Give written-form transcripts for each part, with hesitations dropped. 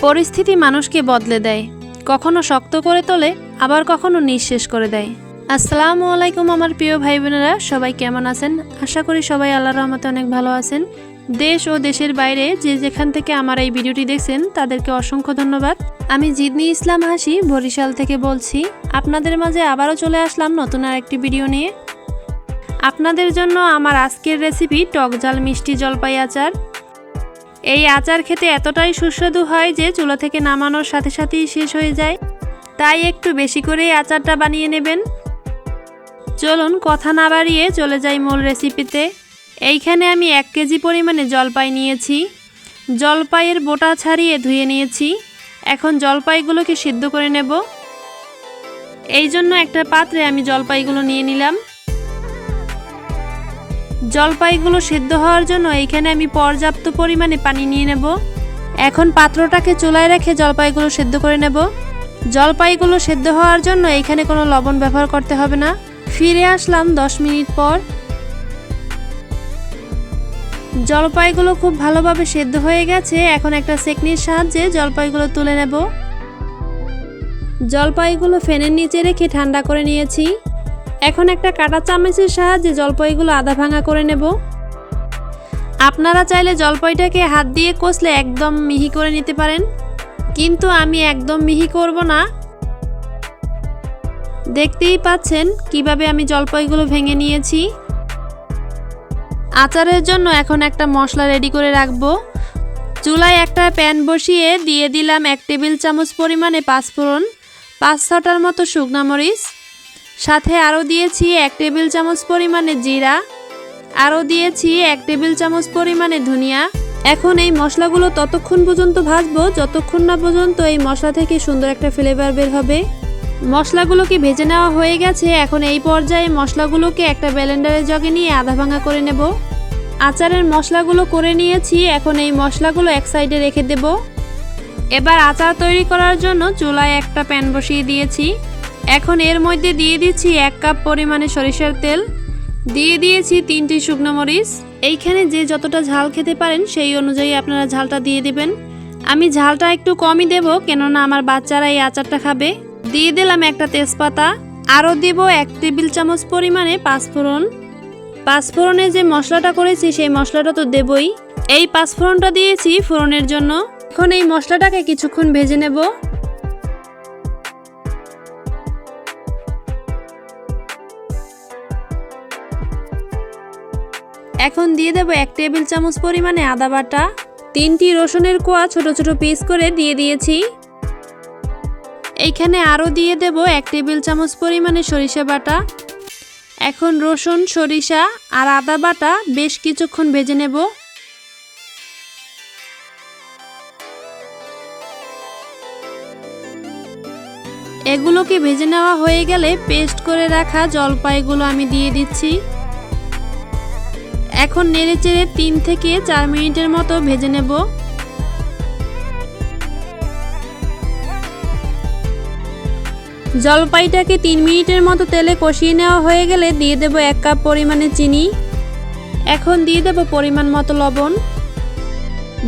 পরিস্থিতি মানুষকে বদলে দেয়, কখনো শক্ত করে তোলে, আবার কখনো নিঃশেষ করে দেয়। আসসালামু আলাইকুম আমার প্রিয় ভাই বোনেরা, সবাই কেমন আছেন? আশা করি সবাই আল্লাহর রহমতে অনেক ভালো আছেন। দেশ ও দেশের বাইরে যে যেখান থেকে আমার এই ভিডিওটি দেখছেন তাদেরকে অসংখ্য ধন্যবাদ। আমি জিদনি ইসলাম হাসি বরিশাল থেকে বলছি। আপনাদের মাঝে আবারও চলে আসলাম নতুন আর একটি ভিডিও নিয়ে। আপনাদের জন্য আমার আজকের রেসিপি টক ঝাল মিষ্টি জলপাই আচার। এই আচার খেতে এতটাই সুস্বাদু হয় যে চুলা থেকে নামানোর সাথে সাথেই শেষ হয়ে যায়, তাই একটু বেশি করেই আচারটা বানিয়ে নেবেন। চলুন কথা না বাড়িয়ে চলে যাই মূল রেসিপিতে। এইখানে আমি 1 কেজি পরিমাণে জলপাই নিয়েছি। জলপাইয়ের বোটা ছাড়িয়ে ধুয়ে নিয়েছি। এখন জলপাইগুলোকে সিদ্ধ করে নেব। এই জন্য একটা পাত্রে আমি জলপাইগুলো নিয়ে নিলাম। জলপাইগুলো সিদ্ধ হওয়ার জন্য এইখানে আমি পর্যাপ্ত পরিমাণে পানি নিয়ে নেব। এখন পাত্রটাকে চুলায় রেখে জলপাইগুলো সিদ্ধ করে নেব। জলপাইগুলো সিদ্ধ হওয়ার জন্য এইখানে কোনো লবণ ব্যবহার করতে হবে না। ফিরে আসলাম 10 মিনিট পর। জলপাইগুলো খুব ভালোভাবে সিদ্ধ হয়ে গেছে। এখন একটা ছেঁকনির সাহায্যে জলপাইগুলো তুলে নেব। জলপাইগুলো ফ্যানের নিচে রেখে ঠান্ডা করে নিয়েছি। এখন একটা কাঁটা চামচের সাহায্যে জলপাইগুলো আধা ভাঙা করে নেব। আপনারা চাইলে জলপাইটাকে হাত দিয়ে কষলে একদম মিহি করে নিতে পারেন, কিন্তু আমি একদম মিহি করব না। দেখতেই পাচ্ছেন কিভাবে আমি জলপাইগুলো ভেঙে নিয়েছি। আচারের জন্য এখন একটা মশলা রেডি করে রাখবো। চুলায় একটা প্যান বসিয়ে দিয়ে দিলাম 1 টেবিল চামচ পরিমাণে পাঁচফোড়ন, 5-6টার মতো শুকনা মরিচ, সাথে আরও দিয়েছি 1 টেবিল চামচ পরিমাণে জিরা, আরও দিয়েছি 1 টেবিল চামচ পরিমাণে ধনিয়া। এখন এই মশলাগুলো ততক্ষণ পর্যন্ত ভাজবো যতক্ষণ না পর্যন্ত এই মশলা থেকে সুন্দর একটা ফ্লেভার বের হবে। মশলাগুলোকে ভেজে নেওয়া হয়ে গেছে। এখন এই পর্যায়ে মশলাগুলোকে একটা ব্লেন্ডারে জগে নিয়ে আধা ভাঙা করে নেব। আচারের মশলাগুলো করে নিয়েছি। এখন এই মশলাগুলো এক সাইডে রেখে দেব। এবার আচার তৈরি করার জন্য চুলায় একটা প্যান বসিয়ে দিয়েছি। এখন এর মধ্যে দিয়ে দিচ্ছি 1 কাপ পরিমাণে সরিষার তেল, দিয়ে দিয়েছি 3টি শুকনো মরিচ। এইখানে যে যতটা ঝাল খেতে পারেন সেই অনুযায়ী আপনারা ঝালটা দিয়ে দিবেন। আমি ঝালটা একটু কমই দেব, কেননা আমার বাচ্চারা এই আচারটা খাবে। দিয়ে দিলাম একটা তেজপাতা, আরও দেব 1 টেবিল চামচ পরিমাণে পাঁচফোড়ন। পাঁচফোড়নে যে মশলাটা করেছি সেই মশলাটা তো দেবই। এই পাঁচফোড়নটা দিয়েছি ফোড়নের জন্য। এখন এই মশলাটাকে কিছুক্ষণ ভেজে নেব। এখন দিয়ে দেব 1 টেবিল চামচ পরিমাণে আদা বাটা, 3টি রসুনের কোয়া ছোট ছোট পিস করে দিয়ে দিয়েছি। এইখানে আরও দিয়ে দেব 1 টেবিল চামচ পরিমাণে সরিষা বাটা। এখন রসুন, সরিষা আর আদা বাটা বেশ কিছুক্ষণ ভেজে নেব। এগুলোকে ভেজে নেওয়া হয়ে গেলে পেস্ট করে রাখা জলপাইগুলো আমি দিয়ে দিচ্ছি। এখন নেড়েচেড়ে 3 থেকে 4 মিনিটের মতো ভেজে নেব। জলপাইটাকে 3 মিনিটের মতো তেলে কষিয়ে নেওয়া হয়ে গেলে দিয়ে দেব 1 কাপ পরিমাণে চিনি। এখন দিয়ে দেব পরিমাণ মতো লবণ।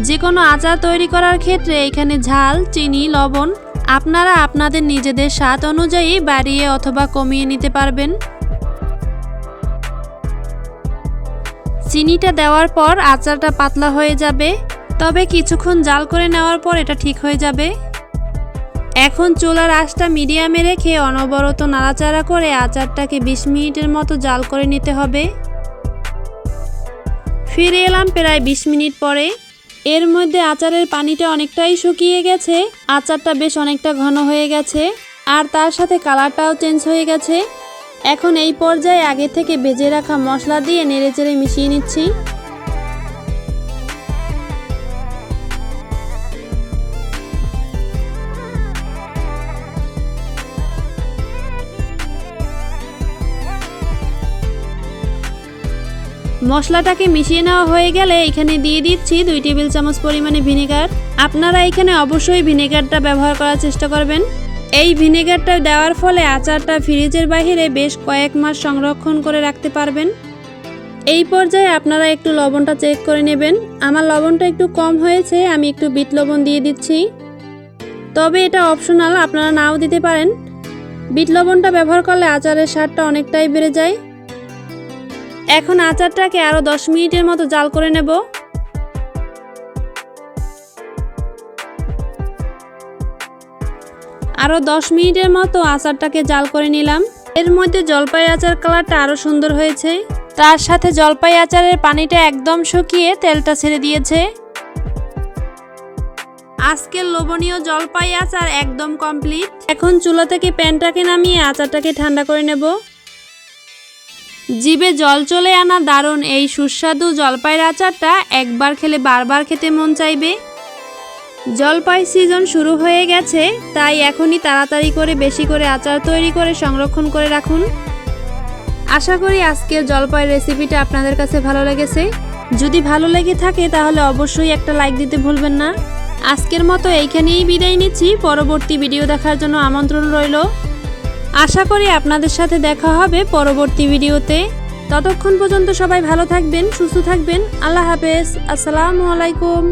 যে কোনো আচার তৈরি করার ক্ষেত্রে এখানে ঝাল, চিনি, লবণ আপনারা আপনাদের নিজেদের স্বাদ অনুযায়ী বাড়িয়ে অথবা কমিয়ে নিতে পারবেন। চিনিটা দেওয়ার পর আচারটা পাতলা হয়ে যাবে, তবে কিছুক্ষণ জাল করে নেওয়ার পর এটা ঠিক হয়ে যাবে। এখন চুলার আঁচটা মিডিয়ামে রেখে অনবরত নাড়াচাড়া করে আচারটাকে 20 মিনিটের মতো জাল করে নিতে হবে। ফিরে এলাম প্রায় 20 মিনিট পরে। এর মধ্যে আচারের পানিটা অনেকটাই শুকিয়ে গেছে, আচারটা বেশ অনেকটা ঘন হয়ে গেছে, আর তার সাথে কালারটাও চেঞ্জ হয়ে গেছে। এখন এই পর্যায়ে আগে থেকে ভেজে রাখা মশলা দিয়ে নেড়েচেড়ে মিশিয়ে নিচ্ছি। মশলাটাকে মিশিয়ে নেওয়া হয়ে গেলে এখানে দিয়ে দিচ্ছি 2 টেবিল চামচ পরিমাণে ভিনেগার। আপনারা এখানে অবশ্যই ভিনেগারটা ব্যবহার করার চেষ্টা করবেন। এই ভিনেগারটা দেওয়ার ফলে আচারটা ফ্রিজের বাইরে বেশ কয়েক মাস সংরক্ষণ করে রাখতে পারবেন। এই পর্যায়ে আপনারা একটু লবণটা চেক করে নেবেন। আমার লবণটা একটু কম হয়েছে, আমি একটু বিট লবণ দিয়ে দিচ্ছি। তবে এটা অপশনাল, আপনারা নাও দিতে পারেন। বিট লবণটা ব্যবহার করলে আচারের স্বাদটা অনেকটাই বেড়ে যায়। এখন আচারটাকে আরও 10 মিনিটের মতো জাল করে নেব। আরও 10 মিনিটের মতো আচারটাকে জাল করে নিলাম। এর মধ্যে জলপাই আচার কালারটা আরও সুন্দর হয়েছে। তার সাথে জলপাই আচারের পানিটা একদম শুকিয়ে তেলটা ছেড়ে দিয়েছে। আজকের লোভনীয় জলপাই আচার একদম কমপ্লিট। এখন চুলা থেকে প্যানটাকে নামিয়ে আচারটাকে ঠান্ডা করে নেব। জিভে জল চলে আনা দারুণ এই সুস্বাদু জলপাইয়ের আচারটা একবার খেলে বারবার খেতে মন চাইবে। জলপাই সিজন শুরু হয়ে গেছে, তাই এখনই তাড়াতাড়ি করে বেশি করে আচার তৈরি করে সংরক্ষণ করে রাখুন। আশা করি আজকের জলপাইয়ের রেসিপিটা আপনাদের কাছে ভালো লেগেছে। যদি ভালো লেগে থাকে তাহলে অবশ্যই একটা লাইক দিতে ভুলবেন না। আজকের মতো এইখানেই বিদায় নিচ্ছি। পরবর্তী ভিডিও দেখার জন্য আমন্ত্রণ রইল। আশা করি আপনাদের সাথে দেখা হবে পরবর্তী ভিডিওতে। ততক্ষণ পর্যন্ত সবাই ভালো থাকবেন, সুস্থ থাকবেন। আল্লাহ হাফেজ। আসসালামু আলাইকুম।